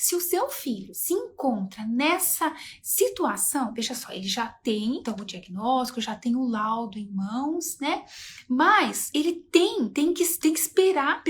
Se o seu filho se encontra nessa situação, veja só, ele já tem então o diagnóstico, já tem o laudo em mãos, né? Mas ele tem que esperar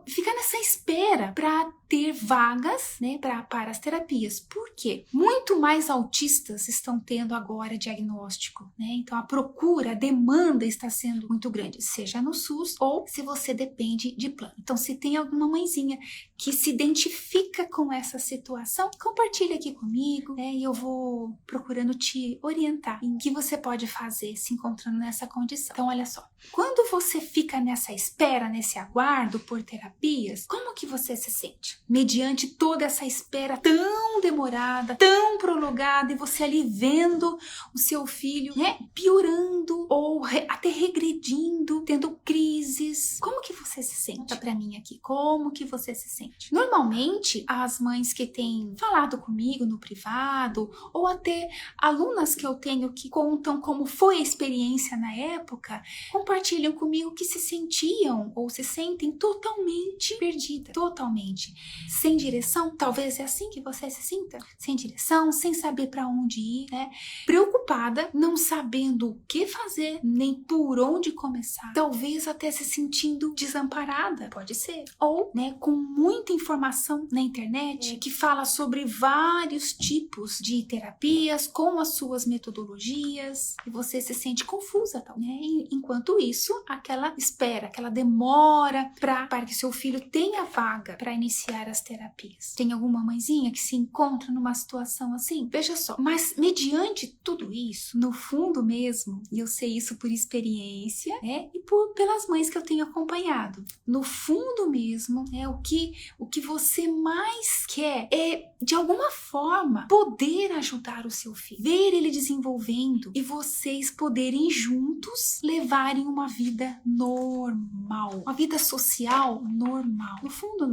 ficar nessa espera para ter vagas, né, para as terapias. Por quê? Muito mais autistas estão tendo agora diagnóstico, né? Então a procura, a demanda está sendo muito grande, seja no SUS ou se você depende de plano. Então, se tem alguma mãezinha que se identifica com essa situação, compartilha aqui comigo, né? E eu vou procurando te orientar em que você pode fazer se encontrando nessa condição. Então, olha só, quando você fica nessa espera, nesse aguardo por terapias, como que você se sente? Mediante toda essa espera tão demorada, tão prolongada, e você ali vendo o seu filho, né, piorando ou até regredindo, tendo crises. Como que você se sente? Conta pra mim aqui, como que você se sente? Normalmente, as mães que têm falado comigo no privado, ou até alunas que eu tenho que contam como foi a experiência na época, compartilham comigo que se sentiam ou se sentem totalmente perdidas, totalmente. Sem direção, talvez é assim que você se sinta, sem direção, sem saber para onde ir, né? Preocupada, não sabendo o que fazer, nem por onde começar, talvez até se sentindo desamparada, pode ser, ou, né, com muita informação na internet que fala sobre vários tipos de terapias com as suas metodologias e você se sente confusa, tal, né? E, enquanto isso, aquela espera, aquela demora para que seu filho tenha vaga para iniciar as terapias. Tem alguma mãezinha que se encontra numa situação assim? Veja só, mas mediante tudo isso, no fundo mesmo, e eu sei isso por experiência, né, e pelas mães que eu tenho acompanhado, no fundo mesmo, né, o que você mais quer é, de alguma forma, poder ajudar o seu filho, ver ele desenvolvendo e vocês poderem juntos levarem uma vida normal, uma vida social normal. No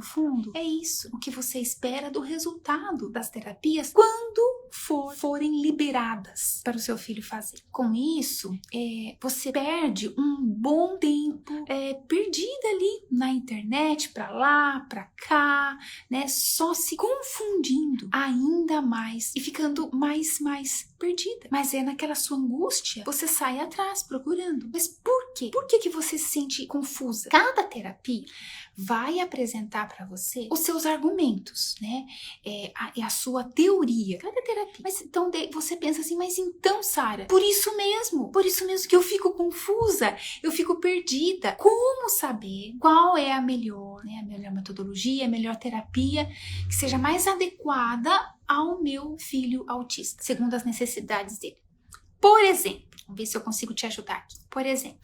fundo, é isso o que você espera do resultado das terapias quando forem liberadas para o seu filho fazer. Com isso, você perde um bom tempo perdida ali na internet, para lá, para cá, né? Só se confundindo ainda mais e ficando mais perdida. Mas é naquela sua angústia, você sai atrás procurando. Mas por quê? Por que você se sente confusa? Cada terapia vai apresentar para você os seus argumentos, né? A sua teoria. Cada terapia. Mas então você pensa assim, mas então, Sara, por isso mesmo que eu fico confusa, eu fico perdida. Como saber qual é a melhor, né? A melhor metodologia, a melhor terapia que seja mais adequada ao meu filho autista, segundo as necessidades dele? Por exemplo, vamos ver se eu consigo te ajudar aqui. Por exemplo,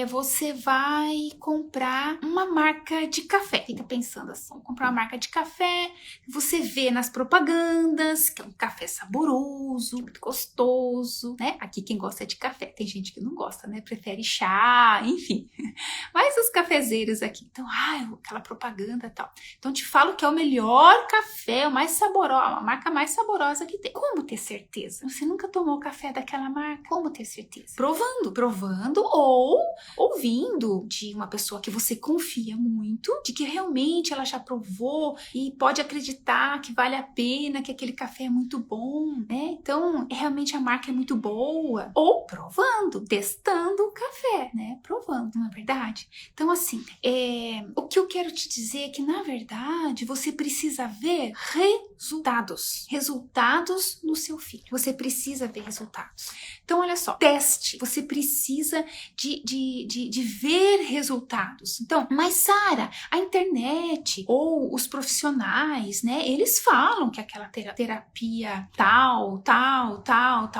você vai comprar uma marca de café. Fica pensando assim, comprar uma marca de café, você vê nas propagandas que é um café saboroso, muito gostoso, né? Aqui quem gosta de café, tem gente que não gosta, né? Prefere chá, enfim. Mas os cafezeiros aqui, então, aquela propaganda e tal. Então te falo que é o melhor café, o mais saboroso, a marca mais saborosa que tem. Como ter certeza? Você nunca tomou café daquela marca? Como ter certeza? Provando ou ouvindo de uma pessoa que você confia muito, de que realmente ela já provou e pode acreditar que vale a pena, que aquele café é muito bom, né? Então, realmente a marca é muito boa. Ou provando, testando o café, né? Provando, não é verdade? Então, assim, o que eu quero te dizer é que, na verdade, você precisa ver resultados no seu filho. Você precisa ver resultados. Então, olha só, teste. Você precisa de ver resultados. Então, mas Sara, a internet ou os profissionais, né, eles falam que aquela terapia tal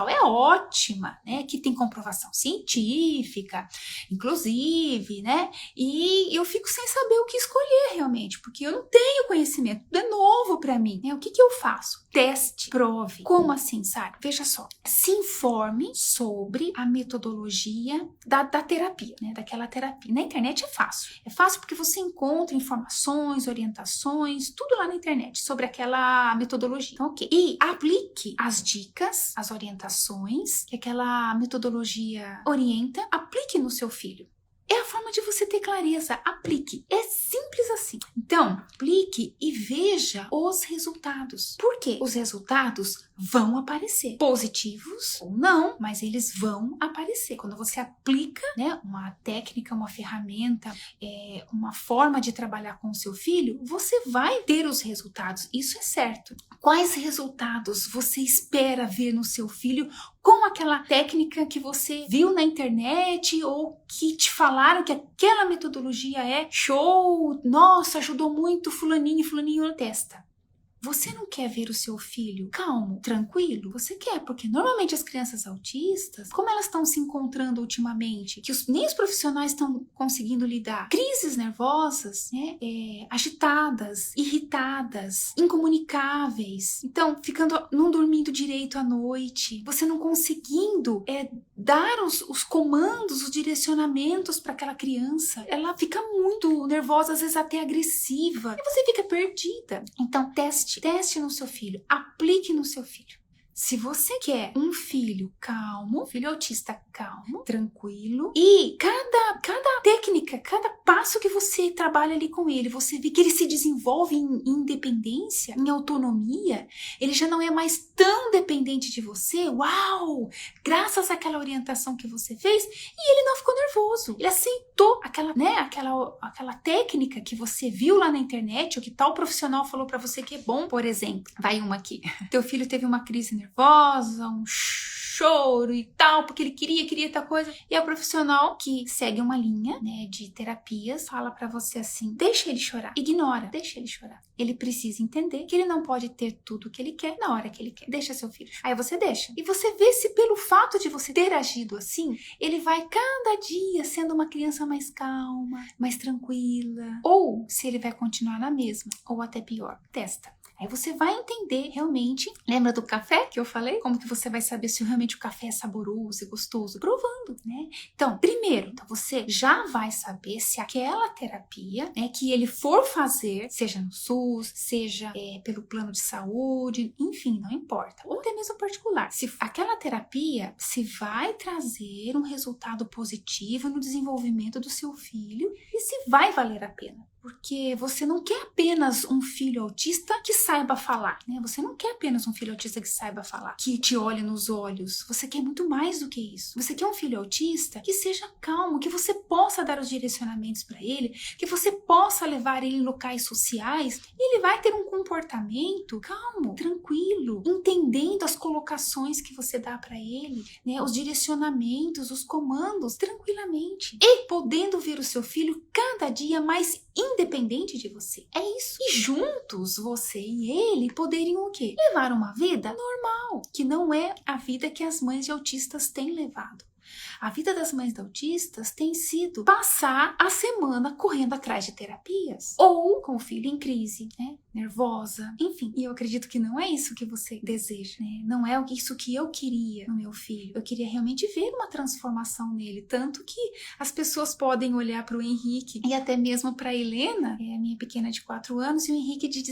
é ótima, né, que tem comprovação científica, inclusive, né, e eu fico sem saber o que escolher realmente, porque eu não tenho conhecimento, tudo é novo para mim, né, o que eu faço? Teste, prove. Como assim, Sara? Veja só, se informe sobre a metodologia da terapia, né? Daquela terapia. Na internet é fácil. É fácil porque você encontra informações, orientações, tudo lá na internet sobre aquela metodologia. Então, ok. E aplique as dicas, as orientações que aquela metodologia orienta, aplique no seu filho. É a forma de você ter clareza. Aplique. É simples assim. Então, aplique e veja os resultados. Por quê? Os resultados vão aparecer. Positivos ou não, mas eles vão aparecer. Quando você aplica, né, uma técnica, uma ferramenta, uma forma de trabalhar com o seu filho, você vai ter os resultados. Isso é certo. Quais resultados você espera ver no seu filho com aquela técnica que você viu na internet ou que te falaram que aquela metodologia é show, nossa, ajudou muito fulaninho e fulaninho testa? Você não quer ver o seu filho calmo, tranquilo? Você quer, porque normalmente as crianças autistas, como elas estão se encontrando ultimamente, que nem os profissionais estão conseguindo lidar, crises nervosas, né, agitadas, irritadas, incomunicáveis, então não dormindo direito à noite, você não conseguindo dar os comandos, os direcionamentos para aquela criança, ela fica muito nervosa, às vezes até agressiva, e você fica perdida. Então teste no seu filho, aplique no seu filho. Se você quer um filho calmo, filho autista calmo, tranquilo, e cada técnica, cada passo que você trabalha ali com ele, você vê que ele se desenvolve em independência, em autonomia, ele já não é mais tão dependente de você, uau! Graças àquela orientação que você fez, e ele não ficou nervoso, ele aceitou aquela técnica que você viu lá na internet, ou que tal profissional falou pra você que é bom. Por exemplo, vai uma aqui, teu filho teve uma crise nervosa, um choro e tal, porque ele queria tal coisa, e a profissional que segue uma linha, né, de terapias, fala pra você assim, deixa ele chorar, ignora, deixa ele chorar. Ele precisa entender que ele não pode ter tudo o que ele quer na hora que ele quer. Deixa seu filho chorar. Aí você deixa. E você vê se pelo fato de você ter agido assim, ele vai cada dia sendo uma criança mais calma, mais tranquila, ou se ele vai continuar na mesma, ou até pior. Testa. Aí você vai entender realmente, lembra do café que eu falei? Como que você vai saber se realmente o café é saboroso e gostoso? Provando, né? Então, primeiro, você já vai saber se aquela terapia, né, que ele for fazer, seja no SUS, seja pelo plano de saúde, enfim, não importa, ou até mesmo particular, se aquela terapia se vai trazer um resultado positivo no desenvolvimento do seu filho e se vai valer a pena. Porque você não quer apenas um filho autista que saiba falar, né? Você não quer apenas um filho autista que saiba falar, que te olhe nos olhos. Você quer muito mais do que isso. Você quer um filho autista que seja calmo, que você possa dar os direcionamentos para ele, que você possa levar ele em locais sociais e ele vai ter um comportamento calmo, tranquilo, entendendo as colocações que você dá para ele, né? Os direcionamentos, os comandos, tranquilamente. E podendo ver o seu filho cada dia mais independente de você. É isso. E juntos, você e ele poderiam o quê? Levar uma vida normal, que não é a vida que as mães de autistas têm levado. A vida das mães de autistas tem sido passar a semana correndo atrás de terapias. Ou com o filho em crise, né? Nervosa, enfim. E eu acredito que não é isso que você deseja, né? Não é isso que eu queria no meu filho. Eu queria realmente ver uma transformação nele. Tanto que as pessoas podem olhar para o Henrique e até mesmo para a Helena, a minha pequena de 4 anos, e o Henrique de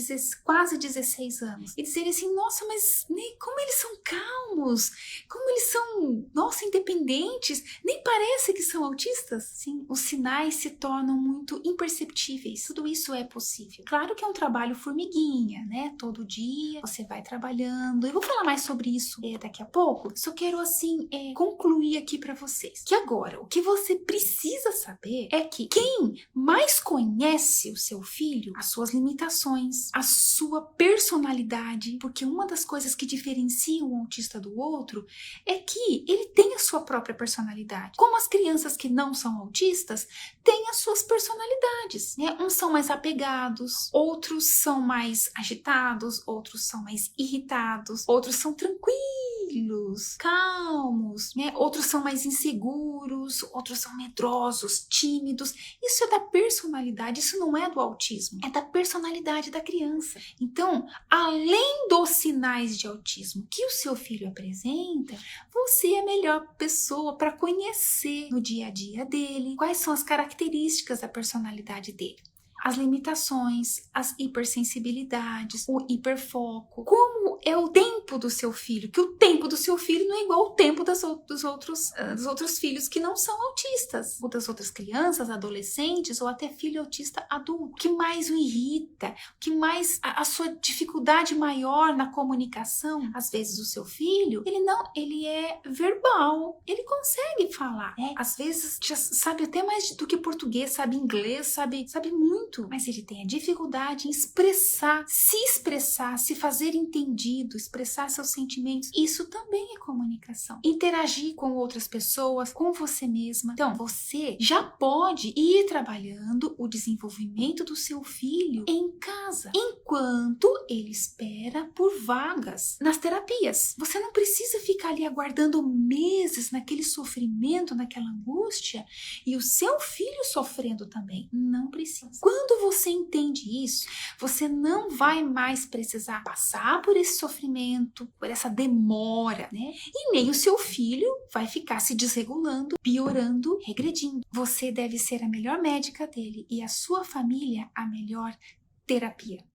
quase 16 anos. E dizerem assim, nossa, mas como eles são calmos, como eles são, nossa, independentes, nem parece que são autistas. Sim, os sinais se tornam muito imperceptíveis. Tudo isso é possível. Claro que é um trabalho formiguinha, né? Todo dia você vai trabalhando. Eu vou falar mais sobre isso daqui a pouco. Só quero, assim, concluir aqui para vocês que agora o que você precisa saber é que quem mais conhece o seu filho, as suas limitações, a sua personalidade, porque uma das coisas que diferencia um autista do outro é que ele tem a sua própria personalidade. Como as crianças que não são autistas têm as suas personalidades, né? Uns são mais apegados, outros são mais agitados, outros são mais irritados, outros são tranquilos, calmos, né? Outros são mais inseguros, outros são medrosos, tímidos. Isso é da personalidade, isso não é do autismo, é da personalidade da criança. Então, além dos sinais de autismo que o seu filho apresenta, você é a melhor pessoa para conhecer no dia a dia dele quais são as características da personalidade dele. as limitações, as hipersensibilidades, o hiperfoco, como é o tempo do seu filho, que o tempo do seu filho não é igual ao tempo dos outros filhos que não são autistas, ou das outras crianças, adolescentes, ou até filho autista adulto. O que mais o irrita, o que mais a sua dificuldade maior na comunicação, às vezes o seu filho, ele é verbal, ele consegue falar, né? Às vezes já sabe até mais do que português, sabe inglês, sabe muito, mas ele tem a dificuldade em expressar, se fazer entendido, expressar seus sentimentos. Isso também é comunicação. Interagir com outras pessoas, com você mesma. Então, você já pode ir trabalhando o desenvolvimento do seu filho em casa, enquanto ele espera por vagas nas terapias. Você não precisa ficar ali aguardando meses naquele sofrimento, naquela angústia, e o seu filho sofrendo também. Não precisa. Quando você entende isso, você não vai mais precisar passar por esse sofrimento, por essa demora, né? E nem o seu filho vai ficar se desregulando, piorando, regredindo. Você deve ser a melhor médica dele e a sua família a melhor terapia.